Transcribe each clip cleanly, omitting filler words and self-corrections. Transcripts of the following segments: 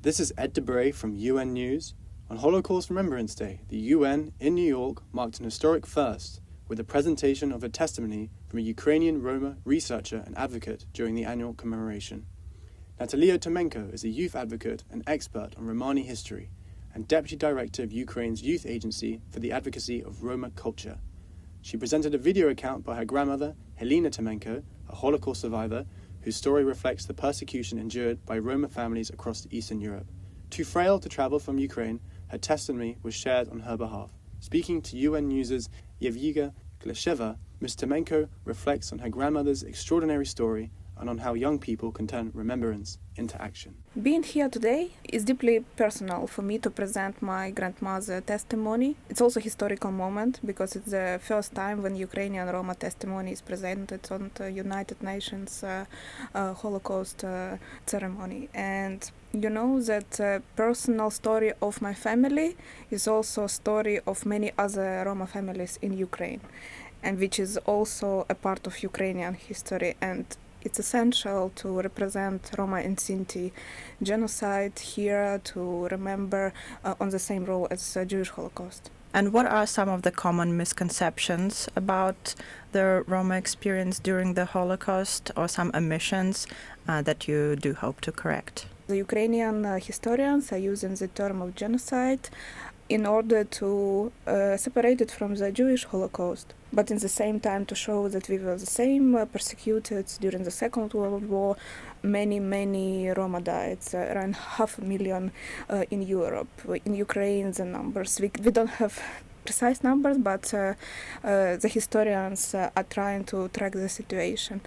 This is Ed Debray from UN News. On Holocaust Remembrance Day, the UN in New York marked an historic first with the presentation of a testimony from a Ukrainian Roma researcher and advocate during the annual commemoration. Natalія Tomenko is a youth advocate and expert on Romani history and Deputy Director of Ukraine's Youth Agency for the Advocacy of Roma Culture. She presented a video account by her grandmother, Галини Томенко, a Holocaust survivor, whose story reflects the persecution endured by Roma families across Eastern Europe. Too frail to travel from Ukraine, her testimony was shared on her behalf. Speaking to UN News' Yevgenia Glesheva, Ms. Tomenko reflects on her grandmother's extraordinary story and on how young people can turn remembrance into action. Being here today is deeply personal for me to present my grandmother's testimony. It's also a historical moment because it's the first time when Ukrainian Roma testimony is presented on the United Nations Holocaust ceremony. And you know that personal story of my family is also a story of many other Roma families in Ukraine, and which is also a part of Ukrainian history. And it's essential to represent Roma and Sinti genocide here, to remember on the same role as Jewish Holocaust. And what are some of the common misconceptions about the Roma experience during the Holocaust, or some omissions that you do hope to correct? The Ukrainian historians are using the term of genocide in order to separate it from the Jewish Holocaust, but in the same time to show that we were the same persecuted during the Second World War. Many Roma died, around 500,000 in Europe. In Ukraine, the numbers, we don't have precise numbers, but the historians are trying to track the situation.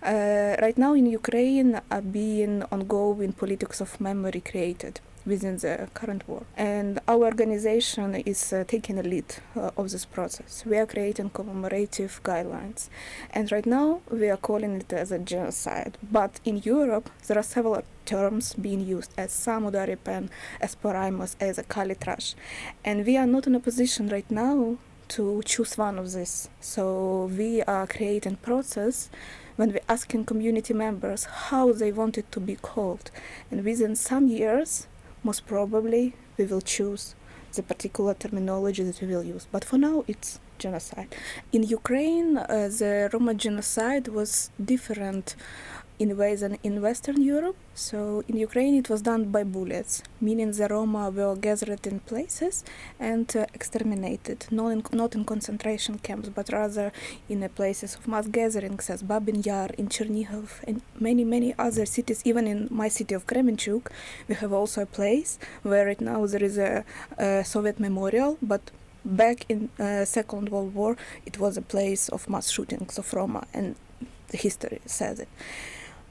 Right now in Ukraine are being ongoing politics of memory created within the current war. And our organization is taking a lead of this process. We are creating commemorative guidelines. And right now we are calling it as a genocide. But in Europe there are several terms being used as Samudaripen, as Poraimus, as a Kalitrash. And we are not in a position right now to choose one of these. So we are creating process when we're asking community members how they want it to be called. And within some years, most probably we will choose the particular terminology that we will use. But for now, it's genocide. In Ukraine, the Roma genocide was different in ways than in Western Europe. So in Ukraine, it was done by bullets, meaning the Roma were gathered in places and exterminated, not in concentration camps, but rather in places of mass gatherings as Babin Yar, in Chernihiv, and many other cities. Even in my city of Kremenchuk, we have also a place where right now there is a Soviet memorial, but back in Second World War, it was a place of mass shootings of Roma, and the history says it.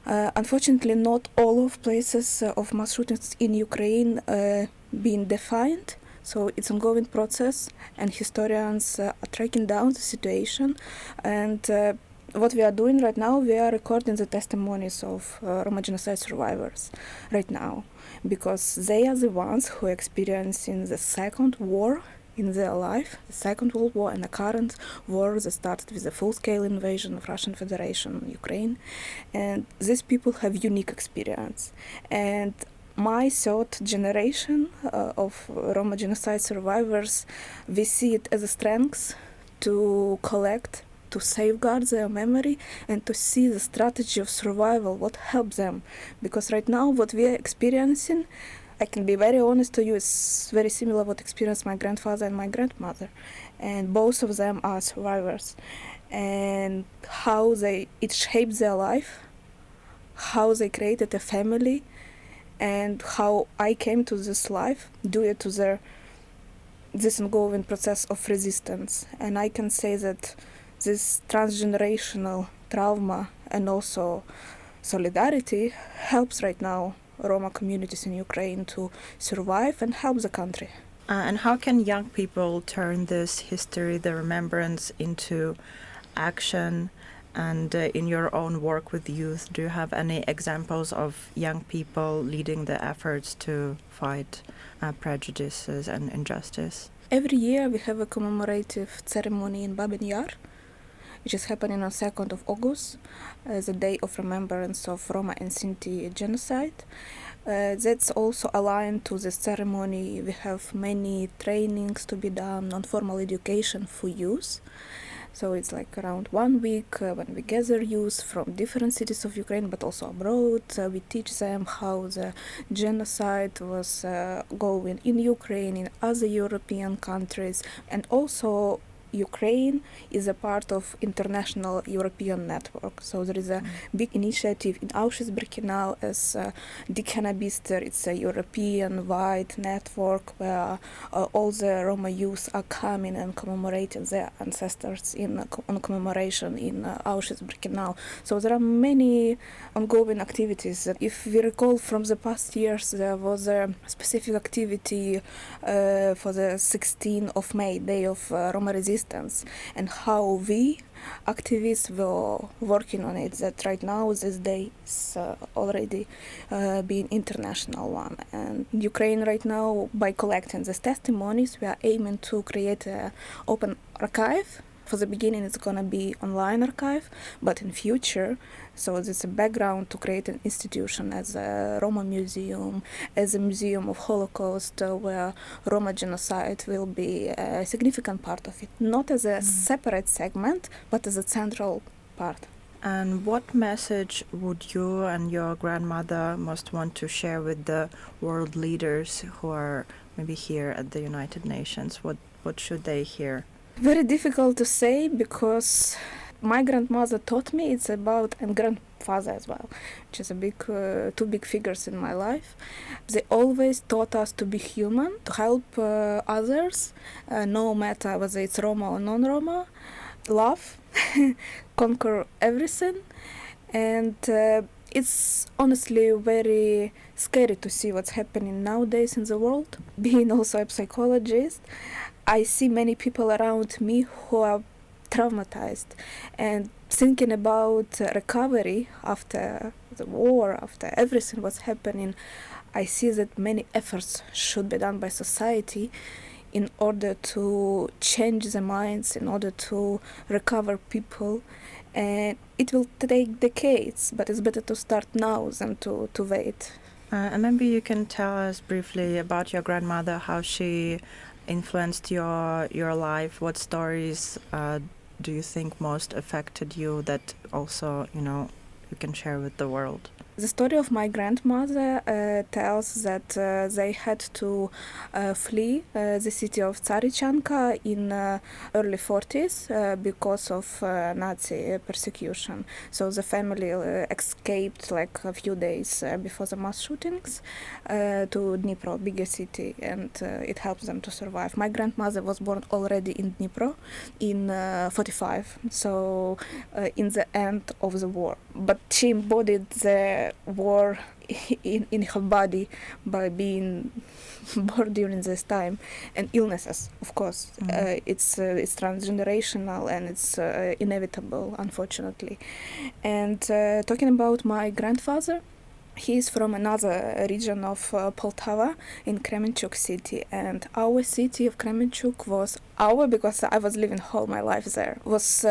Unfortunately, not all of places of mass shootings in Ukraine being defined, so it's an ongoing process, and historians are tracking down the situation. And what we are doing right now, we are recording the testimonies of Roma genocide survivors right now, because they are the ones who are experiencing the second war in their life, the Second World War and the current war that started with the full-scale invasion of Russian Federation on Ukraine. And these people have unique experience. And my third generation of Roma genocide survivors, we see it as a strength to collect, to safeguard their memory, and to see the strategy of survival, what helps them. Because right now what we are experiencing, I can be very honest to you, it's very similar what experienced my grandfather and my grandmother. And both of them are survivors. And how it shaped their life, how they created a family, and how I came to this life due to this ongoing process of resistance. And I can say that this transgenerational trauma and also solidarity helps right now Roma communities in Ukraine to survive and help the country. And how can young people turn this history, the remembrance, into action? And in your own work with youth, do you have any examples of young people leading the efforts to fight prejudices and injustice? Every year we have a commemorative ceremony in Babin Yar, which is happening on 2nd of August, the day of remembrance of Roma and Sinti genocide. That's also aligned to the ceremony. We have many trainings to be done, non-formal education for youth. So it's like around 1 week when we gather youth from different cities of Ukraine, but also abroad. We teach them how the genocide was going in Ukraine, in other European countries, and also Ukraine is a part of international European network. So there is a big initiative in Auschwitz-Birkenau as Dikanabister. It's a European-wide network where all the Roma youth are coming and commemorating their ancestors on commemoration in Auschwitz-Birkenau. So there are many ongoing activities. If we recall from the past years, there was a specific activity for the 16th of May, Day of Roma Resistance, and how we activists were working on it, that right now this day is already being international one. And Ukraine right now, by collecting these testimonies, we are aiming to create an open archive. For the beginning, it's going to be online archive, but in future, so it's a background to create an institution as a Roma museum, as a museum of Holocaust, where Roma genocide will be a significant part of it, not as a separate segment, but as a central part. And what message would you and your grandmother most want to share with the world leaders who are maybe here at the United Nations? What should they hear? Very difficult to say, because my grandmother taught me it's about, and grandfather as well, which is a big, two big figures in my life. They always taught us to be human, to help others, no matter whether it's Roma or non-Roma, love, conquer everything. And it's honestly very scary to see what's happening nowadays in the world. Being also a psychologist, I see many people around me who are traumatized, and thinking about recovery after the war, after everything what's happening, I see that many efforts should be done by society in order to change the minds, in order to recover people. And it will take decades, but it's better to start now than to wait. And maybe you can tell us briefly about your grandmother, how she influenced your life. What stories do you think most affected you that also, you can share with the world? The story of my grandmother tells that they had to flee the city of Tsarichanka in early 40s because of Nazi persecution. So the family escaped like a few days before the mass shootings to Dnipro, bigger city, and it helps them to survive. My grandmother was born already in Dnipro in 45, so in the end of the war. But she embodied the war in her body by being born during this time, and illnesses, of course. It's transgenerational, and it's inevitable, unfortunately. And talking about my grandfather, he is from another region of Poltava in Kremenchuk city, and our city of Kremenchuk was because I was living all my life there, was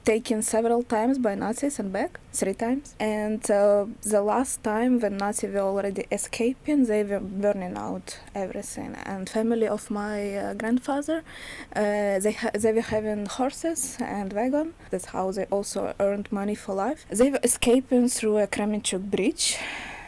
taken several times by Nazis and back, 3 times. And the last time when Nazis were already escaping, they were burning out everything. And family of my grandfather, they were having horses and wagon. That's how they also earned money for life. They were escaping through a Kremenchuk bridge,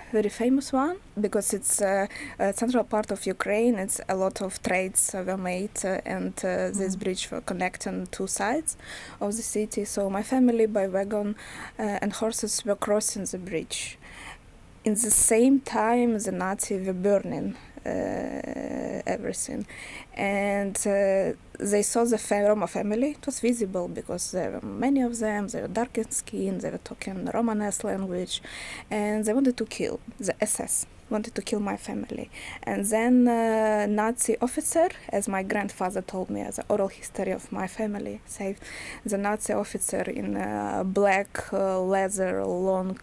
very famous one, because it's a central part of Ukraine. It's a lot of trades were made, and this bridge were connecting 2 sides of the city. So my family by wagon and horses were crossing the bridge. In the same time, the Nazis were burning everything, and they saw the Roma family. It was visible because there were many of them. They were dark in skin. They were talking Romanesque language, and they wanted to kill. The SS wanted to kill my family. And then Nazi officer, as my grandfather told me as an oral history of my family, said the Nazi officer in black leather long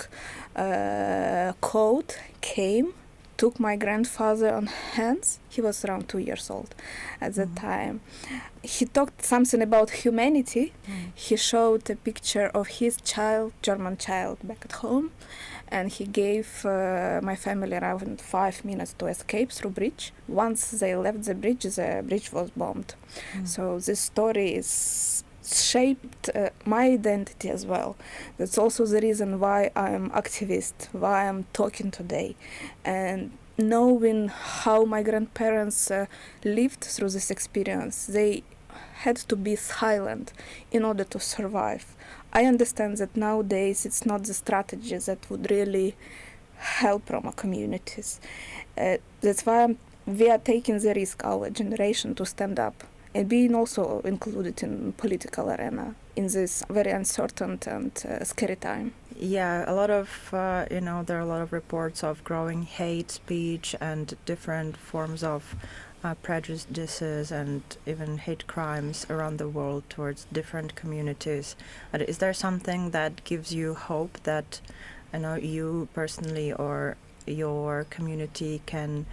coat came took my grandfather on hands. He was around 2 years old at that time. He talked something about humanity. He showed a picture of his child, German child, back at home, and he gave my family around 5 minutes to escape through bridge. Once they left the bridge was bombed. So this story is shaped my identity as well. That's also the reason why I'm activist, why I'm talking today. And knowing how my grandparents lived through this experience, they had to be silent in order to survive. I understand that nowadays it's not the strategy that would really help Roma communities. That's why we are taking the risk, our generation, to stand up and being also included in political arena in this very uncertain and scary time. Yeah, a lot of, there are a lot of reports of growing hate speech and different forms of prejudices and even hate crimes around the world towards different communities. And is there something that gives you hope that, you personally or your community can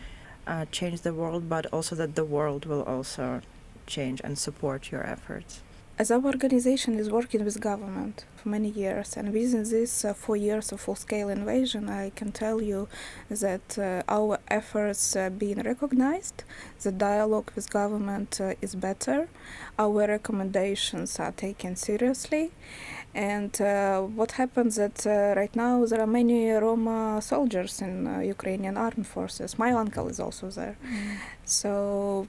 change the world, but also that the world will also change and support your efforts? As our organization is working with government for many years, and within these 4 years of full-scale invasion, I can tell you that our efforts are being recognized, the dialogue with government is better, our recommendations are taken seriously, and what happens that right now there are many Roma soldiers in Ukrainian armed forces. My uncle is also there. So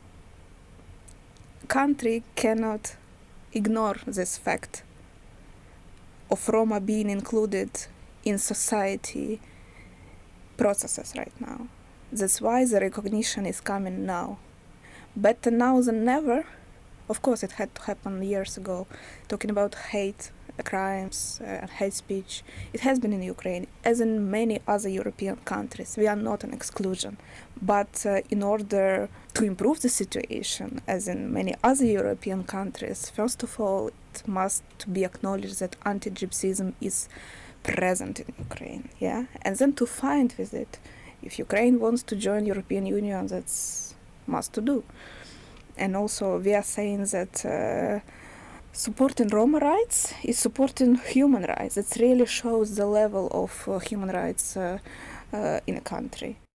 country cannot ignore this fact of Roma being included in society processes right now. That's why the recognition is coming now. Better now than never. Of course, it had to happen years ago. Talking about hate crimes, hate speech, it has been in Ukraine, as in many other European countries. We are not an exclusion. But in order to improve the situation, as in many other European countries, first of all, it must be acknowledged that anti-Gypsyism is present in Ukraine, yeah? And then to fight with it. If Ukraine wants to join European Union, that's must to do. And also we are saying that supporting Roma rights is supporting human rights. It really shows the level of human rights in a country.